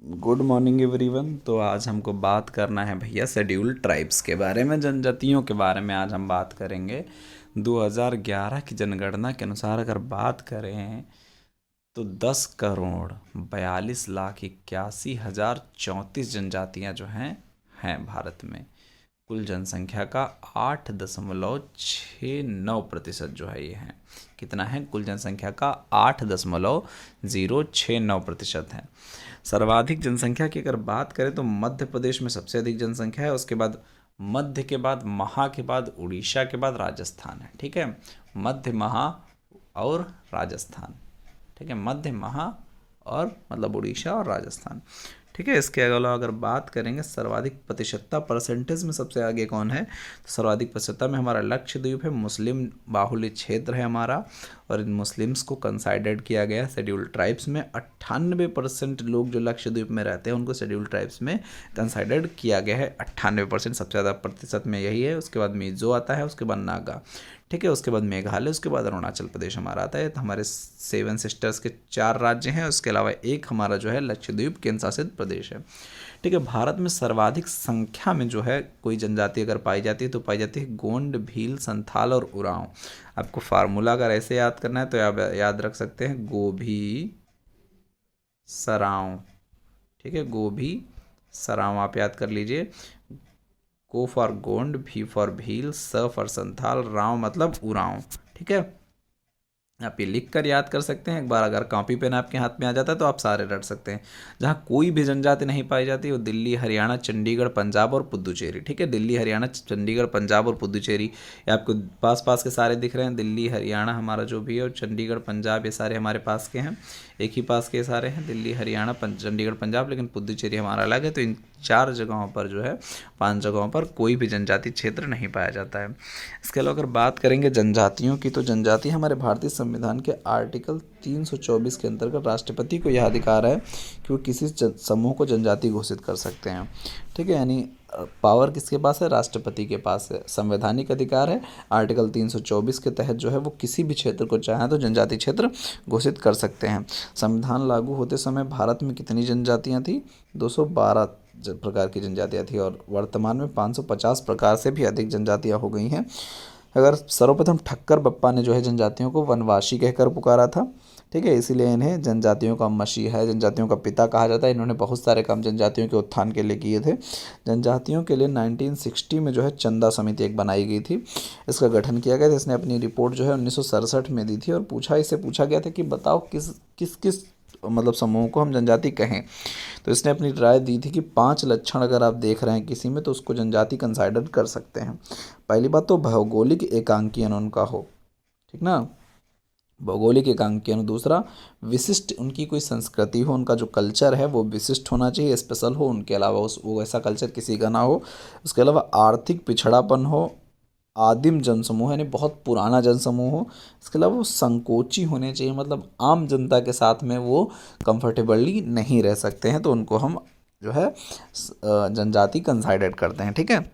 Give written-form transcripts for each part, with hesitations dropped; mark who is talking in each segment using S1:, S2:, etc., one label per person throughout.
S1: Good morning everyone. तो आज हमको बात करना है भैया शेड्यूल्ड ट्राइब्स के बारे में, जनजातियों के बारे में आज हम बात करेंगे। 2011 की जनगणना के अनुसार अगर बात करें तो 10,42,81,34 जनजातियां जो हैं भारत में। कुल जनसंख्या का 8.69% जो है ये है। कितना है? कुल जनसंख्या का 8.069% है। सर्वाधिक जनसंख्या की अगर बात करें तो मध्य प्रदेश में सबसे अधिक जनसंख्या है। उसके बाद मध्य के बाद, महा के बाद, उड़ीसा के बाद राजस्थान है। ठीक है, मध्य, महा और राजस्थान। ठीक है, मध्य, महा और मतलब उड़ीसा और राजस्थान। ठीक है, इसके अलावा अगर बात करेंगे सर्वाधिक प्रतिशतता परसेंटेज में सबसे आगे कौन है, तो सर्वाधिक प्रतिशतता में हमारा लक्षद्वीप है। मुस्लिम बाहुल्य क्षेत्र है हमारा, और इन मुस्लिम्स को कंसाइडर्ड किया गया शेड्यूल्ड ट्राइब्स में। 98% लोग जो लक्षद्वीप में रहते हैं उनको शेड्यूल्ड ट्राइब्स में कंसाइडर्ड किया गया है। 98% सबसे ज़्यादा प्रतिशत में यही है। उसके बाद मिजो आता है, उसके बाद नागा। ठीक है, उसके बाद मेघालय, उसके बाद अरुणाचल प्रदेश हमारा आता है। तो हमारे 7 सिस्टर्स के 4 राज्य हैं। उसके अलावा एक हमारा जो है लक्षद्वीप केंद्र शासित प्रदेश है। ठीक है, भारत में सर्वाधिक संख्या में जो है कोई जनजाति अगर पाई जाती है तो पाई जाती है गोंड, भील, संथाल और उरांव। आपको फार्मूला अगर ऐसे याद करना है तो आप याद रख सकते हैं गोभी सरांव। ठीक है, गोभी सरांव आप याद कर लीजिए। गो फॉर गोंड, भी फॉर भील, स फॉर संथाल, राव मतलब उरांव। ठीक है, आप ये लिख कर याद कर सकते हैं। एक बार अगर कॉपी पेन आपके हाथ में आ जाता है तो आप सारे रट सकते हैं। जहाँ कोई भी जनजाति नहीं पाई जाती वो दिल्ली, हरियाणा, चंडीगढ़, पंजाब और पुदुचेरी। ठीक है, दिल्ली, हरियाणा, चंडीगढ़, पंजाब और पुदुचेरी, ये आपको पास पास के सारे दिख रहे हैं। दिल्ली, हरियाणा हमारा जो भी है, और चंडीगढ़, पंजाब, ये सारे हमारे पास के हैं। एक ही पास के सारे हैं, दिल्ली, हरियाणा, चंडीगढ़, पंजाब, लेकिन पुदुचेरी हमारा अलग है। तो इन 4 जगहों पर जो है, 5 जगहों पर कोई भी जनजाति क्षेत्र नहीं पाया जाता है। इसके अलावा अगर बात करेंगे जनजातियों की, तो जनजाति हमारे भारतीय संविधान के आर्टिकल 324 के अंतर्गत राष्ट्रपति को यह अधिकार है कि वो किसी समूह को जनजाति घोषित कर सकते हैं। ठीक है, यानी पावर किसके पास है? राष्ट्रपति के पास है। संवैधानिक अधिकार है। आर्टिकल 324 के तहत जो है वो किसी भी क्षेत्र को चाहे तो जनजाति क्षेत्र घोषित कर सकते हैं। संविधान लागू होते समय भारत में कितनी जनजातियां थी? 212 प्रकार की जनजातियां थी, और वर्तमान में 550 प्रकार से भी अधिक जनजातियां हो गई हैं। अगर सर्वप्रथम ठक्कर बप्पा ने जो है जनजातियों को वनवासी कहकर पुकारा था। ठीक है, इसीलिए इन्हें जनजातियों का मसीहा, जनजातियों का पिता कहा जाता है। इन्होंने बहुत सारे काम जनजातियों के उत्थान के लिए किए थे। जनजातियों के लिए 1960 में जो है चंदा समिति एक बनाई गई थी। इसका गठन किया गया था। इसने अपनी रिपोर्ट जो है 1967 में दी थी, और इससे पूछा गया था कि बताओ किस किस किस मतलब समूह को हम जनजाति कहें। तो इसने अपनी राय दी थी कि 5 लक्षण अगर आप देख रहे हैं किसी में तो उसको जनजाति कंसाइडर कर सकते हैं। पहली बात तो भौगोलिक एकांकीयन उनका हो। ठीक ना, भौगोलिक एकांकीयन। दूसरा, विशिष्ट उनकी कोई संस्कृति हो, उनका जो कल्चर है वो विशिष्ट होना चाहिए, स्पेशल हो। उनके अलावा वो ऐसा कल्चर किसी का ना हो। उसके अलावा आर्थिक पिछड़ापन हो, आदिम जनसमूह यानी बहुत पुराना जनसमूह हो। इसके अलावा वो संकोची होने चाहिए, मतलब आम जनता के साथ में वो कंफर्टेबली नहीं रह सकते हैं, तो उनको हम जो है जनजाति कंसाइडर करते हैं। ठीक है,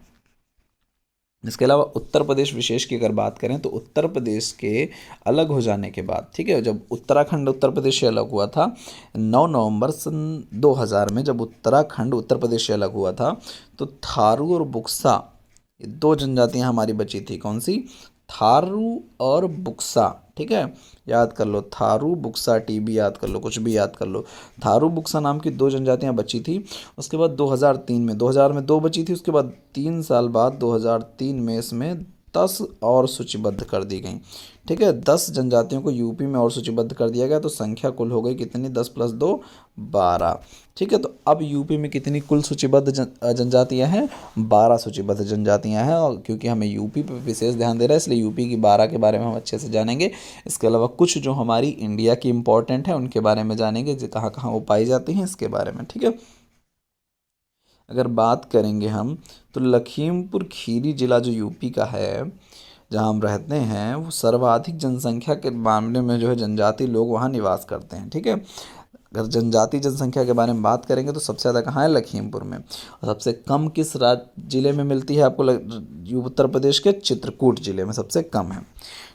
S1: इसके अलावा उत्तर प्रदेश विशेष की अगर बात करें तो उत्तर प्रदेश के अलग हो जाने के बाद, ठीक है, जब उत्तराखंड उत्तर प्रदेश से अलग हुआ था 9 नवंबर सन 2000 में, जब उत्तराखंड उत्तर प्रदेश से अलग हुआ था, तो थारू और बुक्सा, ये 2 जनजातियां हमारी बची थी। कौन सी? थारू और बुक्सा। ठीक है, याद कर लो, थारू, बुक्सा, टीबी याद कर लो, कुछ भी याद कर लो। थारू बुक्सा नाम की 2 जनजातियां बची थी। उसके बाद 2003 में, 2000 में 2 बची थी। उसके बाद 3 साल बाद 2003 में इसमें 10 और सूचीबद्ध कर दी गई। ठीक है, 10 जनजातियों को यूपी में और सूचीबद्ध कर दिया गया, तो संख्या कुल हो गई कितनी? 10 + 2 12। ठीक है, तो अब यूपी में कितनी कुल सूचीबद्ध जनजातियां हैं? 12 सूचीबद्ध जनजातियां हैं। और क्योंकि हमें यूपी पर विशेष ध्यान दे रहा है, इसलिए यूपी की 12 के बारे में हम अच्छे से जानेंगे। इसके अलावा कुछ जो हमारी इंडिया की इंपॉर्टेंट है उनके बारे में जानेंगे, जो कहाँ कहाँ वो पाई जाती हैं इसके बारे में। ठीक है, अगर बात करेंगे हम तो लखीमपुर खीरी जिला जो यूपी का है, जहाँ हम रहते हैं, वो सर्वाधिक जनसंख्या के मामले में जो है जनजाति लोग वहाँ निवास करते हैं। ठीक है, अगर जनजाति जनसंख्या के बारे में बात करेंगे तो सबसे ज़्यादा कहाँ है? लखीमपुर में। और सबसे कम किस राज्य जिले में मिलती है आपको? उत्तर प्रदेश के चित्रकूट जिले में सबसे कम है।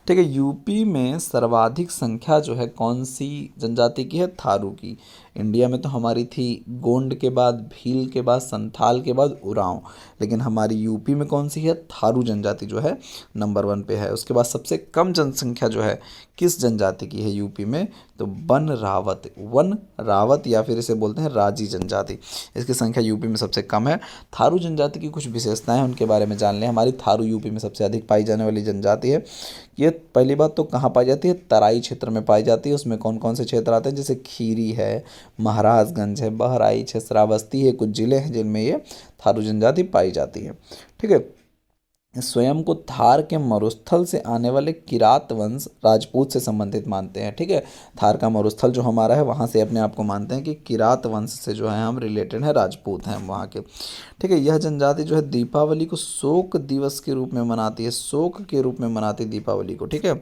S1: ठीक है, यूपी में सर्वाधिक संख्या जो है कौन सी जनजाति की है? थारू की। इंडिया में तो हमारी थी गोंड के बाद, भील के बाद, संथाल के बाद उरांव, लेकिन हमारी यूपी में कौन सी है? थारू जनजाति जो है नंबर 1 पे है। उसके बाद सबसे कम जनसंख्या जो है किस जनजाति की है यूपी में? तो वन रावत या फिर इसे बोलते हैं राजी जनजाति, इसकी संख्या यूपी में सबसे कम है। थारू जनजाति की कुछ विशेषताएं हैं, उनके बारे में जान लें। हमारी थारू यूपी में सबसे अधिक पाई जाने वाली जनजाति है। ये पहली बात तो कहाँ पाई जाती है? तराई क्षेत्र में पाई जाती है। उसमें कौन कौन से क्षेत्र आते हैं? जैसे खीरी है, महाराजगंज है, बहराइच है, श्रावस्ती है, कुछ जिले हैं जिनमें ये थारू जनजाति पाई जाती है। ठीक है, स्वयं को थार के मरुस्थल से आने वाले किरात वंश राजपूत से संबंधित मानते हैं। ठीक है, थार का मरुस्थल जो हमारा है वहाँ से अपने आप को मानते हैं कि किरात वंश से जो है हम रिलेटेड हैं, राजपूत हैं वहाँ के। ठीक है, यह जनजाति जो है दीपावली को शोक दिवस के रूप में मनाती है, शोक के रूप में मनाती है दीपावली को। ठीक है,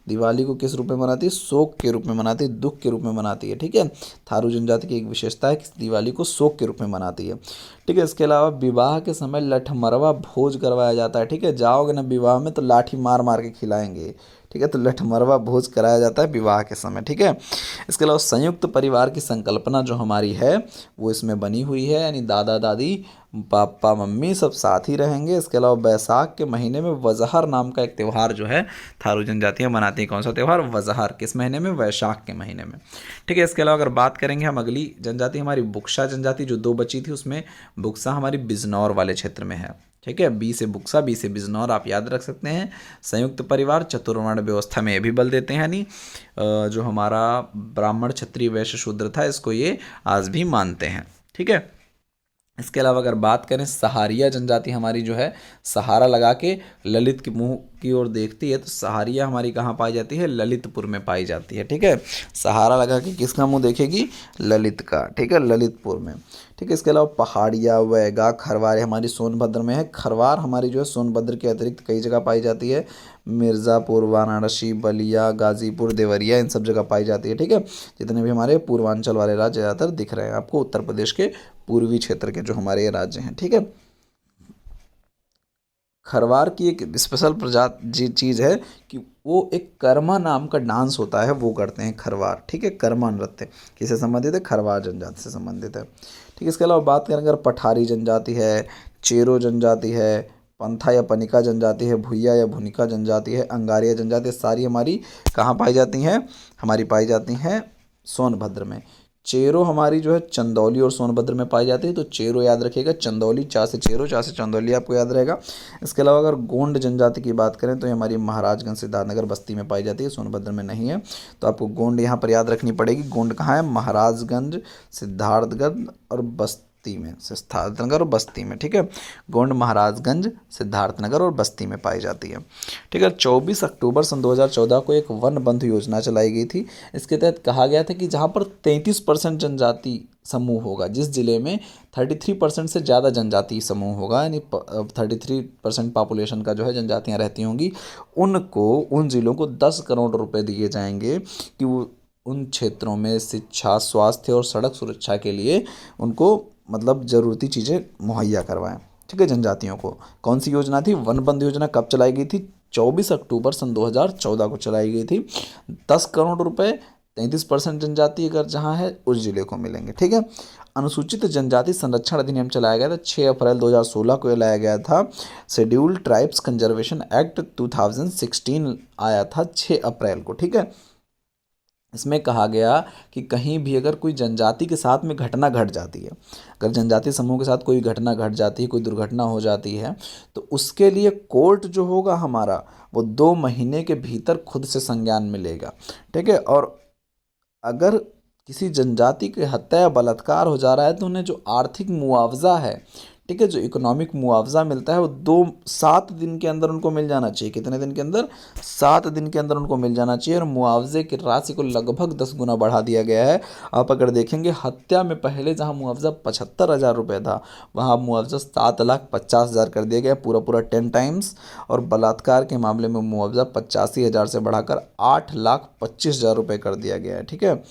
S1: दिवाली को किस रूप में मनाती है? शोक के रूप में मनाती है, दुख के रूप में मनाती है। ठीक है, थारू जनजाति की एक विशेषता है कि दिवाली को शोक के रूप में मनाती है। ठीक है, इसके अलावा विवाह के समय लठमरवा भोज करवाया जाता है। ठीक है, जाओगे ना विवाह में तो लाठी मार मार के खिलाएंगे। ठीक है, तो लठमरवा भोज कराया जाता है विवाह के समय। ठीक है, इसके अलावा संयुक्त परिवार की संकल्पना जो हमारी है वो इसमें बनी हुई है, यानी दादा दादी, पापा मम्मी सब साथ ही रहेंगे। इसके अलावा बैसाख के महीने में वजहर नाम का एक त्यौहार जो है थारू जनजातियाँ मनाती हैं। कौन सा त्यौहार? वजहर। किस महीने में? वैशाख के महीने में। ठीक है, इसके अलावा अगर बात करेंगे हम अगली जनजाति हमारी बुक्सा जनजाति, जो 2 बची थी उसमें बुक्सा हमारी बिजनौर वाले क्षेत्र में है। ठीक है, बी से बुक्सा, बी से बिजनौर, आप याद रख सकते हैं। संयुक्त परिवार, चतुर्वर्ण व्यवस्था में ये भी बल देते हैं, यानी जो हमारा ब्राह्मण क्षत्रिय वैश्य शूद्र था इसको ये आज भी मानते हैं। ठीक है, इसके अलावा अगर बात करें सहारिया जनजाति हमारी जो है सहारा लगा के ललित के मुंह की ओर देखती है, तो सहारिया हमारी कहाँ पाई जाती है? ललितपुर में पाई जाती है। ठीक है, सहारा लगा के किसका मुंह देखेगी? ललित का। ठीक है, ललितपुर में। ठीक है, इसके अलावा पहाड़िया, वैगा, खरवार हमारी सोनभद्र में है। खरवार हमारी जो है सोनभद्र के अतिरिक्त कई जगह पाई जाती है, मिर्ज़ापुर, वाराणसी, बलिया, गाजीपुर, देवरिया, इन सब जगह पाई जाती है। ठीक है, जितने भी हमारे पूर्वांचल वाले राज्य ज़्यादातर दिख रहे हैं आपको, उत्तर प्रदेश के पूर्वी क्षेत्र के जो हमारे ये राज्य हैं। ठीक है, खरवार की एक स्पेशल प्रजाति चीज़ है कि वो एक कर्मा नाम का डांस होता है, वो करते हैं खरवार। ठीक है, कर्मा नृत्य किससे संबंधित है? खरवार जनजाति से संबंधित है। ठीक है, इसके अलावा बात करें अगर पठारी जनजाति है, चेरो जनजाति है, पंथा या पनिका जनजाति है, भुइया या भुनिका जनजाति है, अंगारिया जनजाति, सारी हमारी कहाँ पाई जाती हैं? हमारी पाई जाती हैं सोनभद्र में। चेरो हमारी जो है चंदौली और सोनभद्र में पाई जाती है, तो चेरो याद रखिएगा, चंदौली, चा से चेरो, चा से चंदौली आपको याद रहेगा। इसके अलावा अगर गोंड जनजाति की बात करें तो ये हमारी महाराजगंज, सिद्धार्थनगर, बस्ती में पाई जाती है, सोनभद्र में नहीं है, तो आपको गोंड यहाँ पर याद रखनी पड़ेगी। गोंड कहाँ है? महाराजगंज, सिद्धार्थगढ़ और बस्ती में, सिद्धार्थनगर और बस्ती में। ठीक है, गोंड महाराजगंज, सिद्धार्थनगर और बस्ती में पाई जाती है। ठीक है, 24 अक्टूबर सन 2014 को एक वन बंधु योजना चलाई गई थी। इसके तहत कहा गया था कि जहाँ पर 33% जनजाति समूह होगा, जिस जिले में 33% से ज़्यादा जनजाति समूह होगा, यानी 33% पॉपुलेशन का जो है जनजातियाँ रहती होंगी, उनको, उन जिलों को 10 करोड़ रुपए दिए जाएंगे कि वो उन क्षेत्रों में शिक्षा, स्वास्थ्य और सड़क सुरक्षा के लिए उनको मतलब ज़रूरती चीज़ें मुहैया करवाएं। ठीक है, जनजातियों को। कौन सी योजना थी? वन बंधु योजना। कब चलाई गई थी? 24 अक्टूबर सन 2014 को चलाई गई थी। 10 करोड़ रुपए 33% जनजाति अगर जहाँ है उस जिले को मिलेंगे। ठीक है, अनुसूचित जनजाति संरक्षण अधिनियम चलाया गया था, 6 अप्रैल 2016 को लाया गया था। शेड्यूल्ड ट्राइब्स कंजर्वेशन एक्ट 2016 आया था 6 अप्रैल को। ठीक है, इसमें कहा गया कि कहीं भी अगर कोई जनजाति के साथ में घटना घट जाती है, अगर जनजाति समूह के साथ कोई घटना घट जाती है, कोई दुर्घटना हो जाती है, तो उसके लिए कोर्ट जो होगा हमारा वो 2 महीने के भीतर खुद से संज्ञान में लेगा। ठीक है, और अगर किसी जनजाति की हत्या या बलात्कार हो जा रहा है तो उन्हें जो आर्थिक मुआवजा है, ठीक है, जो इकोनॉमिक मुआवजा मिलता है वो 7 दिन के अंदर उनको मिल जाना चाहिए। कितने दिन के अंदर? 7 दिन के अंदर उनको मिल जाना चाहिए। और मुआवजे की राशि को लगभग 10 गुना बढ़ा दिया गया है। आप अगर देखेंगे हत्या में पहले जहां मुआवजा 75,000 रुपये था, वहां मुआवजा 7,50,000 कर दिया गया, पूरा 10 टाइम्स। और बलात्कार के मामले में मुआवजा 85,000 से बढ़ाकर 8,25,000 रुपये कर दिया गया है। ठीक है,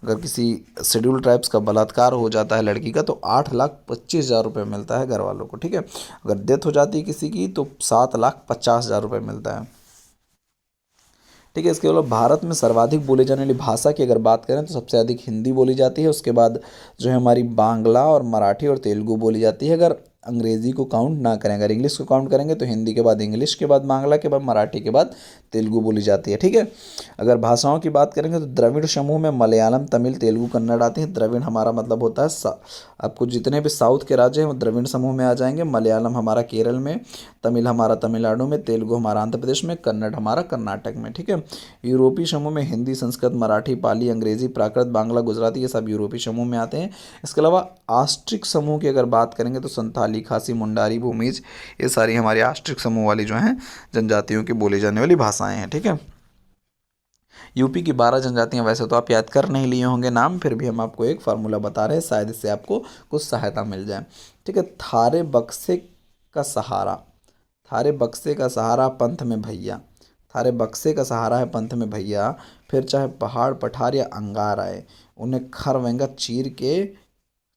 S1: अगर किसी शेड्यूल ट्राइब्स का बलात्कार हो जाता है लड़की का तो 8,25,000 रुपये मिलता है घर वालों को। ठीक है, अगर डेथ हो जाती है किसी की तो 7,50,000 रुपये मिलता है। ठीक है। इसके अलावा भारत में सर्वाधिक बोली जाने वाली भाषा की अगर बात करें तो सबसे अधिक हिंदी बोली जाती है, उसके बाद जो है हमारी बांग्ला और मराठी और तेलुगु बोली जाती है। अगर अंग्रेज़ी को काउंट ना करें, अगर इंग्लिश को काउंट करेंगे तो हिंदी के बाद इंग्लिश के बाद बांग्ला के बाद मराठी के बाद तेलुगु बोली जाती है। ठीक है। अगर भाषाओं की बात करेंगे तो द्रविड़ समूह में मलयालम, तमिल, तेलुगु, कन्नड़ आती हैं। द्रविड़ हमारा मतलब होता है आपको जितने भी साउथ के राज्य हैं वो द्रविड़ समूह में आ जाएंगे। मलयालम हमारा केरल में, तमिल हमारा तमिलनाडु में, तेलुगु हमारा आंध्र प्रदेश में, कन्नड़ हमारा कर्नाटक में। ठीक है। यूरोपीय समूह में हिंदी, संस्कृत, मराठी, पाली, अंग्रेजी, प्राकृत, बांग्ला, गुजराती, ये सब यूरोपीय समूह में आते हैं। इसके अलावा आष्ट्रिक समूह की अगर बात करेंगे तो संथाली, खासी, मुंडारी, भूमिज, ये सारी हमारी आष्ट्रिक समूह वाली जो हैं जनजातियों की बोली जाने वाली भाषाएं हैं। ठीक है। यूपी की 12 जनजातियां वैसे तो आप याद कर नहीं लिए होंगे नाम, फिर भी हम आपको एक फार्मूला बता रहे हैं, शायद इससे आपको कुछ सहायता मिल जाए। ठीक है। थारे बक्से का सहारा, थारे बक्से का सहारा पंथ में भैया, थारे बक्से का सहारा है पंथ में भैया, फिर चाहे पहाड़ पठार या अंगार आए, उन्हें खर वेंगा चीर के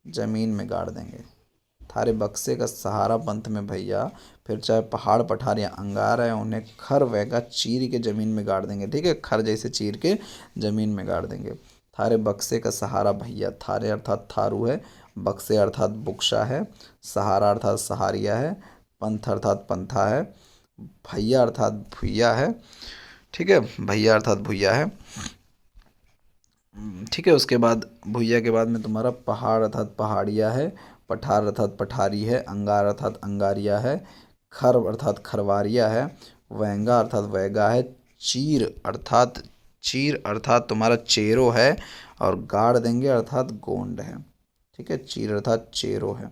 S1: जमीन में गाड़ देंगे। थारे बक्से का सहारा पंथ में भैया, फिर चाहे पहाड़ पठार या अंगार है, उन्हें खर वेगा चीर के ज़मीन में गाड़ देंगे। ठीक है। खर जैसे चीर के ज़मीन में गाड़ देंगे। थारे बक्से का सहारा भैया, थारे अर्थात थारू है, बक्से अर्थात बुक्शा है, सहारा अर्थात सहारिया है, पंथ अर्थात पंथा है, भैया अर्थात भुइया है। ठीक है। भैया अर्थात भुइया है। ठीक है। उसके बाद भुइया के बाद में तुम्हारा पहाड़ अर्थात पहाड़िया है, पठार अर्थात पठारी है, अंगार अर्थात अंगारिया है, खर अर्थात खरवारिया है, वैंगा अर्थात वैगा है, चीर अर्थात तुम्हारा चेरो है, और गाड़ देंगे अर्थात गोंड है। ठीक है। चीर अर्थात चेरो है।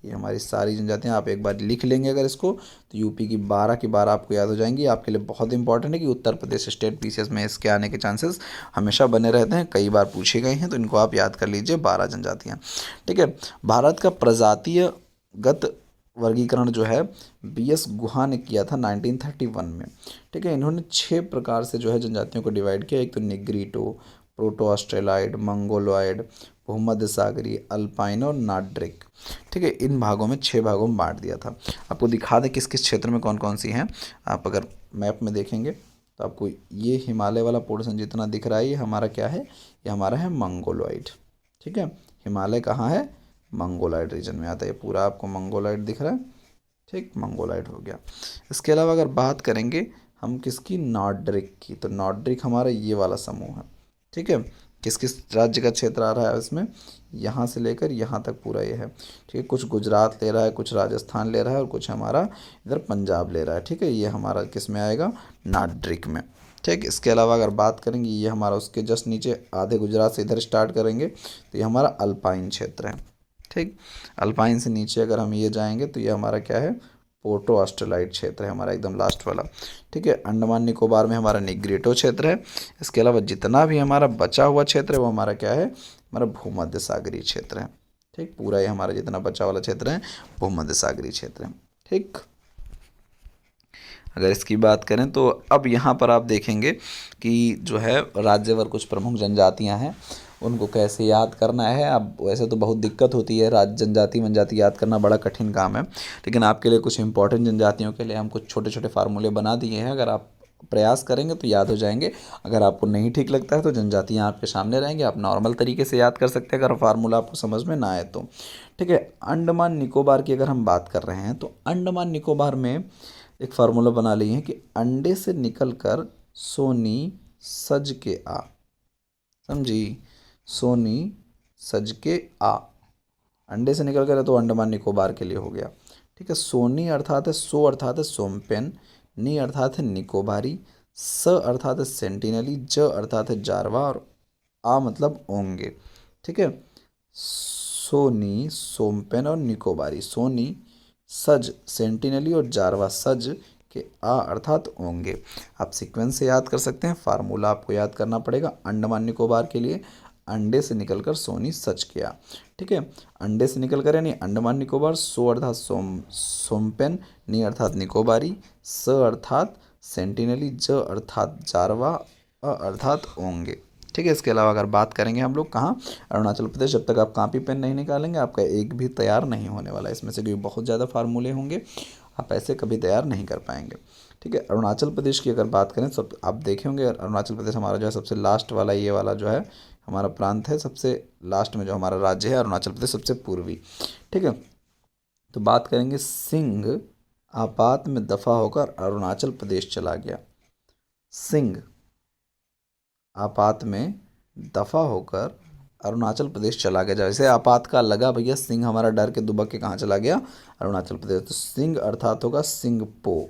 S1: ये हमारी सारी जनजातियाँ आप एक बार लिख लेंगे अगर इसको, तो यूपी की 12 की 12 आपको याद हो जाएंगी। आपके लिए बहुत इंपॉर्टेंट है कि उत्तर प्रदेश स्टेट पीसीएस में इसके आने के चांसेस हमेशा बने रहते हैं, कई बार पूछे गए हैं, तो इनको आप याद कर लीजिए, 12 जनजातियाँ। ठीक है। भारत का प्रजातीयगत वर्गीकरण जो है बीएस गुहा ने किया था 1931 में। ठीक है। इन्होंने 6 प्रकार से जो है जनजातियों को डिवाइड किया। एक तो निग्रीटो, प्रोटो ऑस्ट्रेलाइड, मंगोलॉइड, भूमध्य सागरी, अल्पाइन और नाड्रिक। ठीक है। इन भागों में 6 भागों में बांट दिया था। आपको दिखा दें किस किस क्षेत्र में कौन कौन सी हैं। आप अगर मैप में देखेंगे तो आपको ये हिमालय वाला पोर्शन जितना दिख रहा है ये हमारा क्या है, ये हमारा है मंगोलॉइड। ठीक है। हिमालय कहाँ है, मंगोलॉइड रीजन में आता है। ये पूरा आपको मंगोलॉइड दिख रहा है। ठीक, मंगोलॉइड हो गया। इसके अलावा अगर बात करेंगे हम किसकी, नॉर्ड्रिक की, तो नॉर्ड्रिक हमारा ये वाला समूह है। ठीक है। किस किस राज्य का क्षेत्र आ रहा है इसमें, यहाँ से लेकर यहाँ तक पूरा ये है। ठीक है। कुछ गुजरात ले रहा है, कुछ राजस्थान ले रहा है, और कुछ हमारा इधर पंजाब ले रहा है। ठीक है। ये हमारा किस में आएगा, नाड्रिक में। ठीक। इसके अलावा अगर बात करेंगे ये हमारा उसके जस्ट नीचे आधे गुजरात से इधर स्टार्ट करेंगे तो ये हमारा अल्पाइन क्षेत्र है। ठीक। अल्पाइन से नीचे अगर हम ये जाएंगे तो ये हमारा क्या है, पोर्टो ऑस्ट्रेलाइड क्षेत्र है हमारा एकदम लास्ट वाला। ठीक है। अंडमान निकोबार में हमारा निग्रेटो क्षेत्र है। इसके अलावा जितना भी हमारा बचा हुआ क्षेत्र है वो हमारा क्या है, हमारा भूमध्य सागरीय क्षेत्र है। ठीक। पूरा ये हमारा जितना बचा वाला क्षेत्र है भूमध्य सागरीय क्षेत्र है। ठीक। अगर इसकी बात करें तो अब यहाँ पर आप देखेंगे कि जो है राज्यवर कुछ प्रमुख जनजातियाँ हैं, उनको कैसे याद करना है। अब वैसे तो बहुत दिक्कत होती है, राज्य जनजाति मनजाति याद करना बड़ा कठिन काम है, लेकिन आपके लिए कुछ इंपॉर्टेंट जनजातियों के लिए हम कुछ छोटे छोटे फार्मूले बना दिए हैं। अगर आप प्रयास करेंगे तो याद हो जाएंगे। अगर आपको नहीं ठीक लगता है तो जनजातियाँ आपके सामने रहेंगी, आप नॉर्मल तरीके से याद कर सकते हैं अगर फार्मूला आपको समझ में ना आए तो। ठीक है। अंडमान निकोबार की अगर हम बात कर रहे हैं तो अंडमान निकोबार में एक फार्मूला बना लिए हैं कि अंडे से निकल कर सोनी सज के आ, समझी, सोनी सज के आ, अंडे से निकल कर है तो अंडमान निकोबार के लिए हो गया। ठीक है। सोनी अर्थात है, सो अर्थात है सोमपेन, नी अर्थात है निकोबारी, स अर्थात है सेंटिनली, ज अर्थात है जारवा, और आ मतलब ओंगे। ठीक है। सोनी, सोमपेन और निकोबारी, सोनी, सज सेंटिनली और जारवा सज के आ अर्थात ओंगे। आप सीक्वेंस से याद कर सकते हैं। फार्मूला आपको याद करना पड़ेगा अंडमान निकोबार के लिए, अंडे से निकलकर सोनी सच किया। ठीक है। अंडे से निकलकर यानी अंडमान निकोबार, सो अर्थात सोमपेन, नी अर्थात निकोबारी, स अर्थात सेंटिनली, ज अर्थात जारवा, अ अर्थात ओंगे। ठीक है। इसके अलावा अगर बात करेंगे हम लोग कहाँ, अरुणाचल प्रदेश, जब तक आप कॉपी पेन नहीं निकालेंगे आपका एक भी तैयार नहीं होने वाला। इसमें से कोई बहुत ज़्यादा फार्मूले होंगे, आप ऐसे कभी तैयार नहीं कर पाएंगे। ठीक है। अरुणाचल प्रदेश की अगर बात करें, सब आप देखे होंगे अरुणाचल प्रदेश हमारा जो है सबसे लास्ट वाला, ये वाला जो है हमारा प्रांत है, सबसे लास्ट में जो हमारा राज्य है अरुणाचल प्रदेश सबसे पूर्वी। ठीक है। तो बात करेंगे सिंह आपात में दफा होकर अरुणाचल प्रदेश चला गया। सिंह आपात में दफा होकर अरुणाचल प्रदेश चला गया। जैसे आपात का लगा भैया, सिंह हमारा डर के दुबक के कहाँ चला गया, अरुणाचल प्रदेश। तो सिंह अर्थात होगा सिंगपो,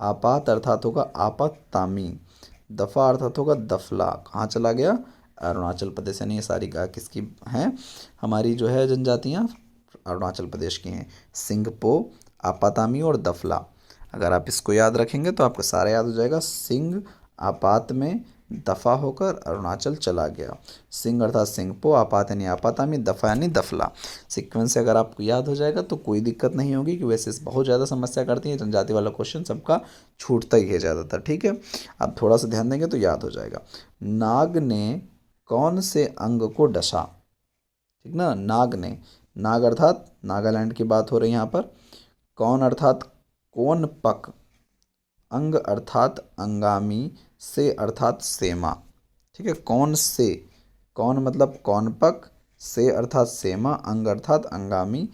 S1: आपात अर्थात होगा आपत्तामी, दफा अर्थात होगा दफला, कहाँ चला गया, अरुणाचल प्रदेश। यानी ये सारी किसकी हैं, हमारी जो है जनजातियाँ अरुणाचल प्रदेश की हैं, सिंगपो, आपातामी और दफला। अगर आप इसको याद रखेंगे तो आपको सारा याद हो जाएगा। सिंह आपात में दफा होकर अरुणाचल चला गया। सिंह अर्थात सिंगपो, आपात यानी आपातामी, दफा यानी दफला। सीक्वेंस से अगर आपको याद हो जाएगा तो कोई दिक्कत नहीं होगी, कि वैसे बहुत ज़्यादा समस्या करती है जनजाति वाला क्वेश्चन, सबका छूटता ही है ज़्यादातर। ठीक है, आप थोड़ा सा ध्यान देंगे तो याद हो जाएगा। नाग ने कौन से अंग को डसा, ठीक ना, नाग ने, नाग अर्थात नागालैंड की बात हो रही है यहाँ पर। कौन अर्थात कौन पक, अंग अर्थात अंगामी, से अर्थात सेमा। ठीक है, कौन से, कौन मतलब कौन पक, से अर्थात सेमा, अंग अर्थात अंगामी,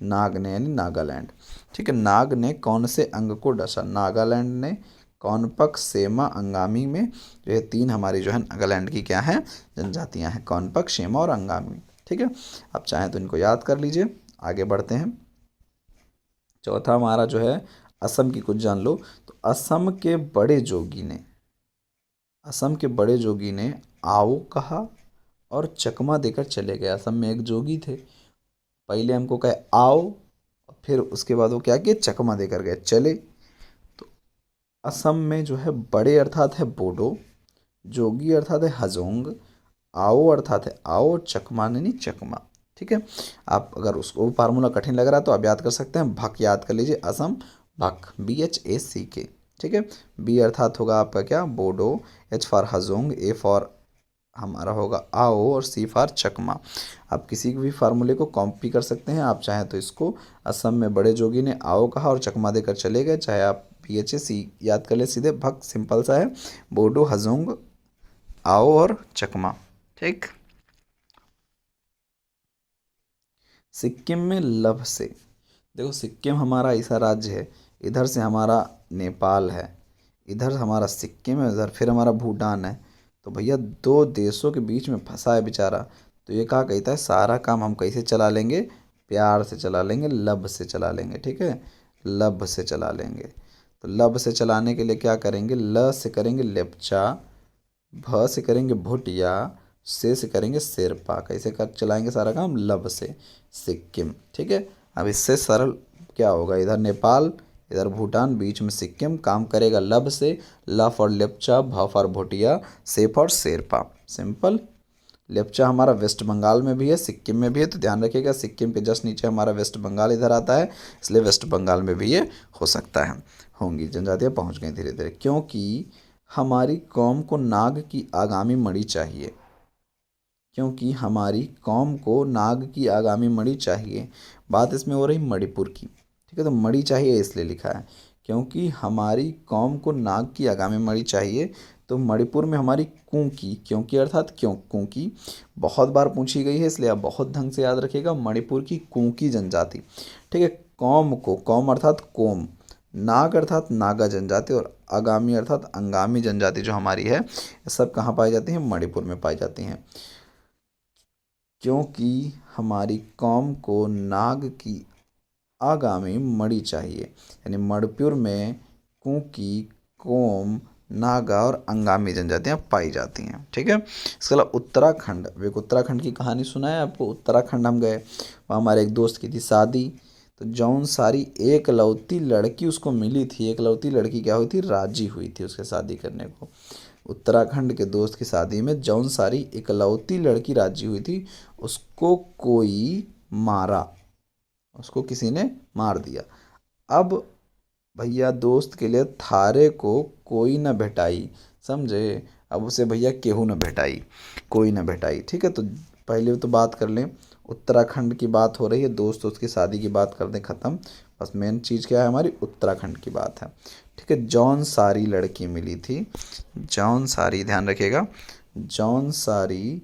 S1: नाग ने यानी नागालैंड। ठीक है, नाग ने कौन से अंग को डसा, नागालैंड ने कौनपक, सेमा, अंगामी में जो है तीन हमारी जो है नागालैंड की क्या है जनजातियां हैं, कौनपक, सेमा और अंगामी। ठीक है, आप चाहें तो इनको याद कर लीजिए। आगे बढ़ते हैं। चौथा हमारा जो है असम की कुछ जान लो। तो असम के बड़े जोगी ने, असम के बड़े जोगी ने आओ कहा और चकमा देकर चले गए। असम में एक जोगी थे, पहले हमको कहे आओ, फिर उसके बाद वो क्या किए, चकमा देकर गए, चले। तो असम में जो है बड़े अर्थात है बोडो, जोगी अर्थात है हजोंग, आओ अर्थात है आओ, चकमा यानी चकमा। ठीक है, आप अगर उसको फार्मूला कठिन लग रहा है तो आप याद कर सकते हैं, भक याद कर लीजिए, असम भक, BHACK। ठीक है, बी अर्थात होगा आपका क्या, Bodo, H for Hajong, A for हमारा होगा आओ और सी फॉर चकमा। आप किसी भी फार्मूले को कॉपी कर सकते हैं, आप चाहें तो इसको असम में बड़े जोगी ने आओ कहा और चकमा देकर चले गए, चाहे आप BHAC याद कर ले सीधे, भक सिंपल सा है, बोडो, हजोंग, आओ और चकमा। ठीक, सिक्किम में लभ से, देखो सिक्किम हमारा ऐसा राज्य है, इधर से हमारा नेपाल है, इधर हमारा सिक्किम है, इधर फिर हमारा भूटान है। तो भैया दो देशों के बीच में फंसा है बेचारा। तो ये कहा कहता है सारा काम हम कैसे चला लेंगे, प्यार से चला लेंगे, लब से चला लेंगे। ठीक है, लब से चला लेंगे। तो लब से चलाने के लिए क्या करेंगे, ल से करेंगे लेपचा, भ से करेंगे भुटिया, से करेंगे शेरपा। कैसे कर चलाएंगे सारा काम, लब से, सिक्किम। ठीक है, अब इससे सरल क्या होगा, इधर नेपाल, इधर भूटान, बीच में सिक्किम, काम करेगा लब से, ल फॉर लेपचा, भ फॉर भुटिया, से फॉर शेरपा। सिंपल। लेपचा हमारा वेस्ट बंगाल में भी है, सिक्किम में भी है, तो ध्यान रखिएगा सिक्किम के जस्ट नीचे हमारा वेस्ट बंगाल इधर आता है, इसलिए वेस्ट बंगाल में भी ये हो सकता है, होंगी जनजातियाँ पहुँच गई धीरे धीरे। क्योंकि हमारी कौम को नाग की आगामी मणि चाहिए, क्योंकि हमारी कौम को नाग की आगामी मणि चाहिए। बात इसमें हो रही मणिपुर की। ठीक है, तो मणि चाहिए इसलिए लिखा है, क्योंकि हमारी कौम को नाग की आगामी मणि चाहिए। तो मणिपुर में हमारी कुंकी, क्योंकि अर्थात क्यों, कुंकी बहुत बार पूछी गई है, इसलिए आप बहुत ढंग से याद रखिएगा, मणिपुर की कुंकी जनजाति। ठीक है, कौम को, कौम अर्थात कोम, नाग अर्थात नागा जनजाति और आगामी अर्थात अंगामी जनजाति जो हमारी है, ये सब कहाँ पाई जाती हैं, मणिपुर में पाई जाती हैं। क्योंकि हमारी कौम को नाग की आगामी मणि चाहिए, यानी मणिपुर में कुकी, कोम, नागा और अंगामी जनजातियाँ पाई जाती हैं। ठीक है, इसके अलावा उत्तराखंड, एक उत्तराखंड की कहानी सुना है आपको। उत्तराखंड हम गए, वहाँ हमारे एक दोस्त की थी शादी, तो जौन सारी एक लौती लड़की उसको मिली थी, एक लौती लड़की क्या हुई थी, राजी हुई थी उसके शादी करने को। उत्तराखंड के दोस्त की शादी में जौन सारी इकलौती लड़की राजी हुई थी, उसको कोई मारा, उसको किसी ने मार दिया। अब भैया दोस्त के लिए थारे को कोई न भेटाई, समझे, अब उसे भैया केहू न भेटाई, कोई न भेटाई। ठीक है, तो पहले तो बात कर लें, उत्तराखंड की बात हो रही है, दोस्त उसकी शादी की बात कर दें, ख़त्म। बस मेन चीज़ क्या है हमारी, उत्तराखंड की बात है। ठीक है, जौन सारी लड़की मिली थी, जौन सारी, ध्यान रखिएगा, जौन सारी,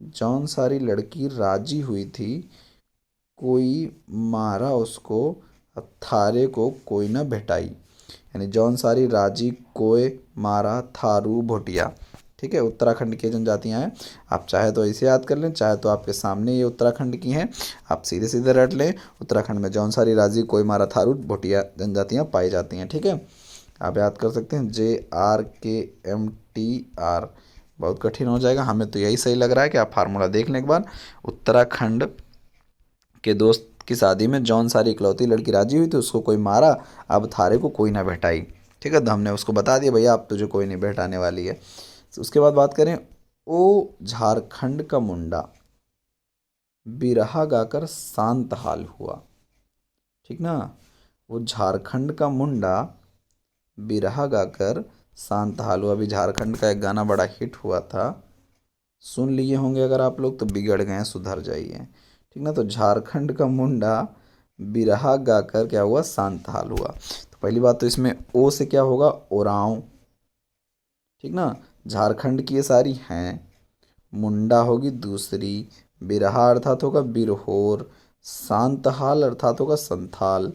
S1: जौन सारी लड़की राजी हुई थी, कोई मारा उसको, थारे को कोई न भेटाई। यानी जौन सारी राजी कोय मारा थारू भोटिया। ठीक है, उत्तराखंड की जनजातियां हैं। आप चाहे तो ऐसे याद कर लें, चाहे तो आपके सामने ये उत्तराखंड की हैं, आप सीधे सीधे रट लें। उत्तराखंड में जौन सारी राजी कोय मारा थारू भोटिया जनजातियां पाई जाती हैं। ठीक है, आप याद कर सकते हैं JRKMTR। बहुत कठिन हो जाएगा, हमें तो यही सही लग रहा है कि आप फार्मूला देख लें एक बार। उत्तराखंड के दोस्त की शादी में जौन सारी इकलौती लड़की राजी हुई थी, उसको कोई मारा, अब थारे को कोई ना भेटाई। ठीक है, तो हमने उसको बता दिया भैया अब तुझे कोई नहीं भेटाने वाली है। तो उसके बाद बात करें, ओ झारखंड का मुंडा बिरहा गाकर शांत हाल हुआ। ठीक ना, वो झारखंड का मुंडा बिरहा गाकर शांत हाल हुआ। अभी झारखंड का एक गाना बड़ा हिट हुआ था, सुन लिए होंगे अगर आप लोग तो बिगड़ गए हैं, सुधर जाइए। ठीक ना, तो झारखंड का मुंडा बिरहा गाकर क्या हुआ, शांत हाल हुआ। तो पहली बात तो इसमें ओ से क्या होगा, ओरांव। ठीक ना, झारखंड की ये सारी हैं, मुंडा होगी दूसरी, बिरहा अर्थात होगा बिरहोर, सांतहाल अर्थात होगा संथाल।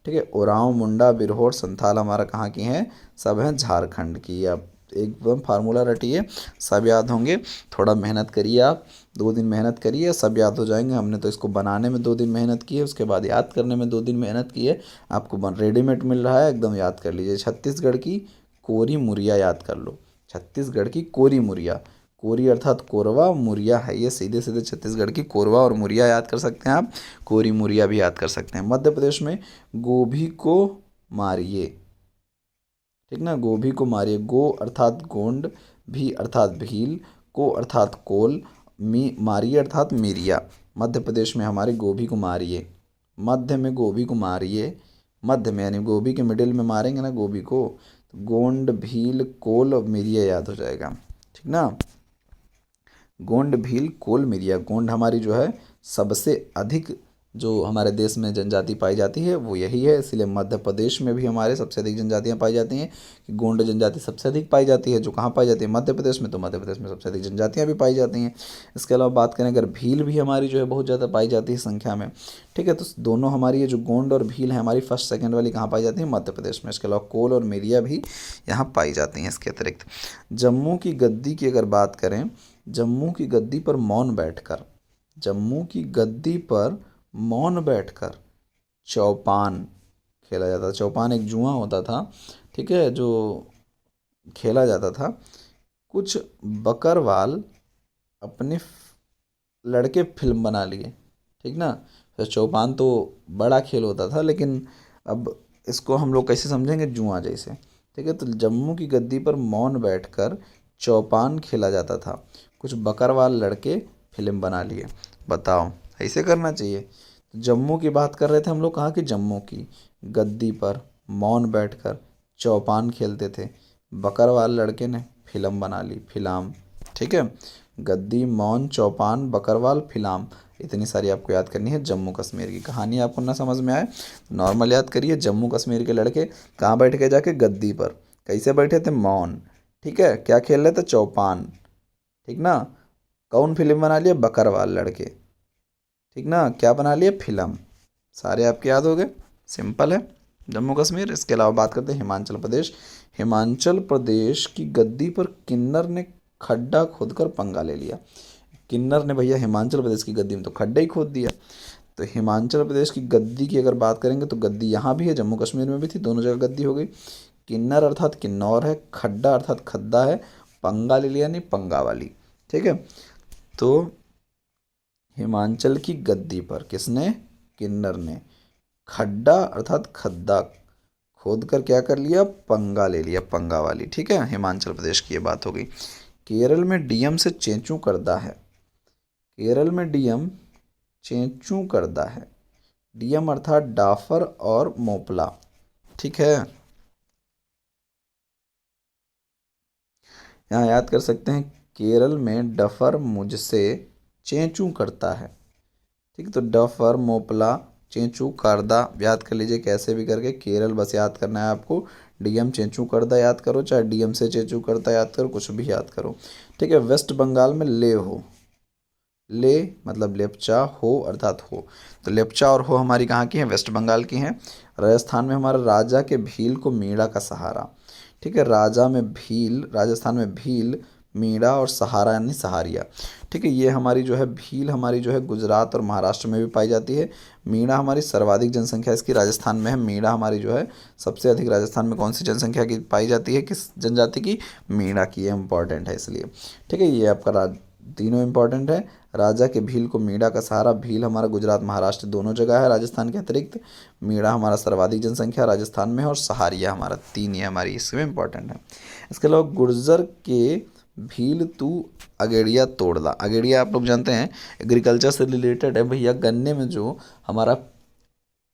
S1: ठीक है, ओरांव, मुंडा, बिरहोर, संथाल हमारा कहाँ की हैं, सब हैं झारखंड की। अब एकदम फार्मूला रटिए, सब याद होंगे। थोड़ा मेहनत करिए, आप 2 दिन मेहनत करिए, सब याद हो जाएंगे। हमने तो इसको बनाने में 2 दिन मेहनत की है, उसके बाद याद करने में 2 दिन मेहनत की है। आपको रेडीमेड मिल रहा है, एकदम याद कर लीजिए। छत्तीसगढ़ की कोरी मुरिया याद कर लो, छत्तीसगढ़ की कोरी मुरिया। कोरी अर्थात कोरवा, मुरिया है ये सीधे सीधे छत्तीसगढ़ की कोरवा और मुरिया याद कर सकते हैं आप, कोरी मुरिया भी याद कर सकते हैं। मध्य प्रदेश में गोभी को मारिए। ठीक ना, गोभी को मारिए, गो अर्थात गोंड, भी अर्थात भील, को अर्थात कोल, मी मारिए अर्थात मिरिया। मध्य प्रदेश में हमारे गोभी को मारिए, मध्य में गोभी को मारिए, मध्य में यानी गोभी के मिडिल में मारेंगे ना गोभी को, तो गोंड, भील, कोल और मिरिया याद हो जाएगा। ठीक ना, गोंड, भील, कोल, मिरिया। गोंड हमारी जो है सबसे अधिक जो हमारे देश में जनजाति पाई जाती है वो यही है, इसलिए मध्य प्रदेश में भी हमारे सबसे अधिक जनजातियां पाई जाती हैं। कि गोंड जनजाति सबसे अधिक पाई जाती है, जो कहाँ पाई जाती है, मध्य प्रदेश में, तो मध्य प्रदेश में सबसे अधिक जनजातियां भी पाई जाती हैं। इसके अलावा बात करें अगर, भील भी हमारी जो है बहुत ज़्यादा पाई जाती है संख्या में। ठीक है, तो दोनों हमारी ये जो गोंड और भील है हमारी फर्स्ट सेकेंड वाली कहाँ पाई जाती है, मध्य प्रदेश में। इसके अलावा कोल और मिरिया भी यहाँ पाई जाती हैं। इसके अतिरिक्त जम्मू की गद्दी की अगर बात करें, जम्मू की गद्दी पर मौन बैठकर, जम्मू की गद्दी पर मौन बैठकर चौपान खेला जाता था। चौपान एक जुआ होता था, ठीक है, जो खेला जाता था। कुछ बकरवाल अपने लड़के फिल्म बना लिए। ठीक ना, तो चौपान तो बड़ा खेल होता था, लेकिन अब इसको हम लोग कैसे समझेंगे, जुआ जैसे। ठीक है, तो जम्मू की गद्दी पर मौन बैठकर चौपान खेला जाता था, कुछ बकरवाल लड़के फिल्म बना लिए। बताओ, ऐसे करना चाहिए। तो जम्मू की बात कर रहे थे हम लोग, कहाँ की, जम्मू की गद्दी पर मौन बैठकर चौपान खेलते थे, बकरवाल लड़के ने फिल्म बना ली, फिल्म। ठीक है, गद्दी, मौन, चौपान, बकरवाल, फिल्म, इतनी सारी आपको याद करनी है। जम्मू कश्मीर की कहानी आपको ना समझ में आए, नॉर्मल याद करिए। जम्मू कश्मीर के लड़के कहाँ बैठ के, जाके गद्दी पर, कैसे बैठे थे, मौन। ठीक है, क्या खेल रहे थे, चौपान। ठीक ना, कौन फिल्म बना लिया, बकरवाल लड़के। ठीक ना, क्या बना लिया, फिल्म। सारे आपके याद हो गए, सिंपल है जम्मू कश्मीर। इसके अलावा बात करते हैं हिमाचल प्रदेश। हिमाचल प्रदेश की गद्दी पर किन्नर ने खड्डा खोदकर पंगा ले लिया। किन्नर ने भैया हिमाचल प्रदेश की गद्दी में तो खड्डा ही खोद दिया। तो हिमाचल प्रदेश की गद्दी की अगर बात करेंगे तो गद्दी यहाँ भी है, जम्मू कश्मीर में भी थी, दोनों जगह गद्दी हो गई। किन्नर अर्थात किन्नौर है, खड्डा अर्थात खद्दा है, पंगा ले लिया नहीं पंगा वाली। ठीक है, तो हिमाचल की गद्दी पर किसने, किन्नर ने खड्डा अर्थात खद्दा खोद कर क्या कर लिया, पंगा ले लिया, पंगा वाली। ठीक है, हिमाचल प्रदेश की ये बात हो गई। केरल में डीएम से चेंचू करदा है, केरल में डीएम चेंचू करदा है, डीएम अर्थात डाफर और मोपला। ठीक है, यहाँ याद कर सकते हैं, केरल में डफर मुझसे चेंचू करता है। ठीक है, तो ड फर मोपला चेंचू करदा याद कर लीजिए कैसे भी करके। केरल बस याद करना है आपको। डीएम चेंचू करदा याद करो, चाहे डीएम से चेंचू करदा याद करो, कुछ भी याद करो। ठीक है, वेस्ट बंगाल में ले हो, ले मतलब लेप्चा, हो अर्थात हो, तो लेप्चा और हो हमारी कहाँ की हैं, वेस्ट बंगाल की हैं। राजस्थान में हमारा राजा के भील को मीणा का सहारा। ठीक है, राजा में भील, राजस्थान में भील, मीणा और सहारा यानी सहारिया। ठीक है, ये हमारी जो है भील हमारी जो है गुजरात और महाराष्ट्र में भी पाई जाती है। मीणा हमारी सर्वाधिक जनसंख्या इसकी राजस्थान में है। मीणा हमारी जो है सबसे अधिक राजस्थान में कौन सी जनसंख्या की पाई जाती है, किस जनजाति की, मीणा की। है इंपॉर्टेंट है इसलिए। ठीक है, ये आपका तीनों इंपॉर्टेंट है। राजा के भील को मीणा का सहारा, भील हमारा गुजरात महाराष्ट्र दोनों जगह है राजस्थान के अतिरिक्त। मीणा हमारा सर्वाधिक जनसंख्या राजस्थान में है, और सहारिया हमारा, तीन ये हमारी इसमें इंपॉर्टेंट है। इसके अलावा गुर्जर के भील तू अगेड़िया तोड़ला। अगेड़िया आप लोग जानते हैं एग्रीकल्चर से रिलेटेड है भैया। गन्ने में जो हमारा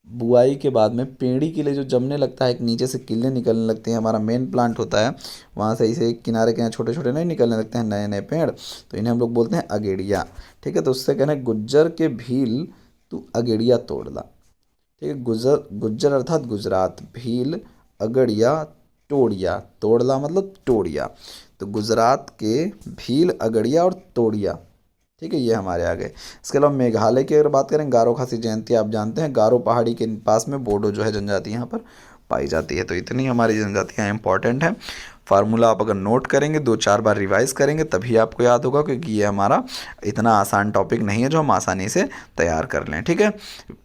S1: बुआई के बाद में पेड़ी के लिए जो जमने लगता है, एक नीचे से किले निकलने लगते हैं, हमारा मेन प्लांट होता है, वहाँ से ऐसे किनारे के यहाँ छोटे छोटे नहीं निकलने लगते हैं नए नए पेड़, तो इन्हें हम लोग बोलते हैं अगेड़िया। ठीक है, तो उससे कहना है गुज्जर के भील तू अगेड़िया तोड़ला। ठीक है, गुज्जर अर्थात गुजरात, भील अगड़िया टोड़िया, तोड़ला मतलब टोड़िया, तो गुजरात के भील अगड़िया और तोड़िया। ठीक है, ये हमारे आ गए। इसके अलावा मेघालय की अगर बात करें, गारो खासी जयंती आप जानते हैं, गारो पहाड़ी के पास में बोडो जो है जनजाति यहाँ पर पाई जाती है। तो इतनी हमारी जनजातियाँ इंपॉर्टेंट हैं। फार्मूला आप अगर नोट करेंगे, 2-4 बार रिवाइज करेंगे तभी आपको याद होगा, क्योंकि ये हमारा इतना आसान टॉपिक नहीं है जो हम आसानी से तैयार कर लें। ठीक है,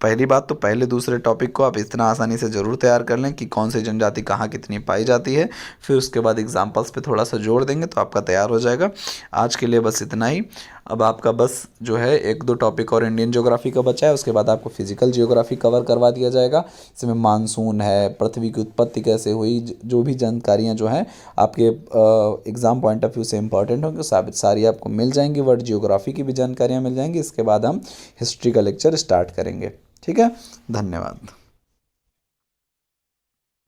S1: पहली बात तो पहले दूसरे टॉपिक को आप इतना आसानी से ज़रूर तैयार कर लें कि कौन सी जनजाति कहाँ कितनी पाई जाती है। फिर उसके बाद एग्जाम्पल्स पे थोड़ा सा जोड़ देंगे तो आपका तैयार हो जाएगा। आज के लिए बस इतना ही। अब आपका बस जो है 1-2 टॉपिक और इंडियन ज्योग्राफी का बचा है, उसके बाद आपको फिजिकल ज्योग्राफी कवर करवा दिया जाएगा। इसमें मानसून है, पृथ्वी की उत्पत्ति कैसे हुई, जो भी जानकारियाँ जो हैं आपके एग्ज़ाम पॉइंट ऑफ व्यू से इंपॉर्टेंट होंगे, सारी आपको मिल जाएंगी। वर्ल्ड जियोग्राफी की भी जानकारियाँ मिल जाएंगी। इसके बाद हम हिस्ट्री का लेक्चर स्टार्ट करेंगे। ठीक है, धन्यवाद।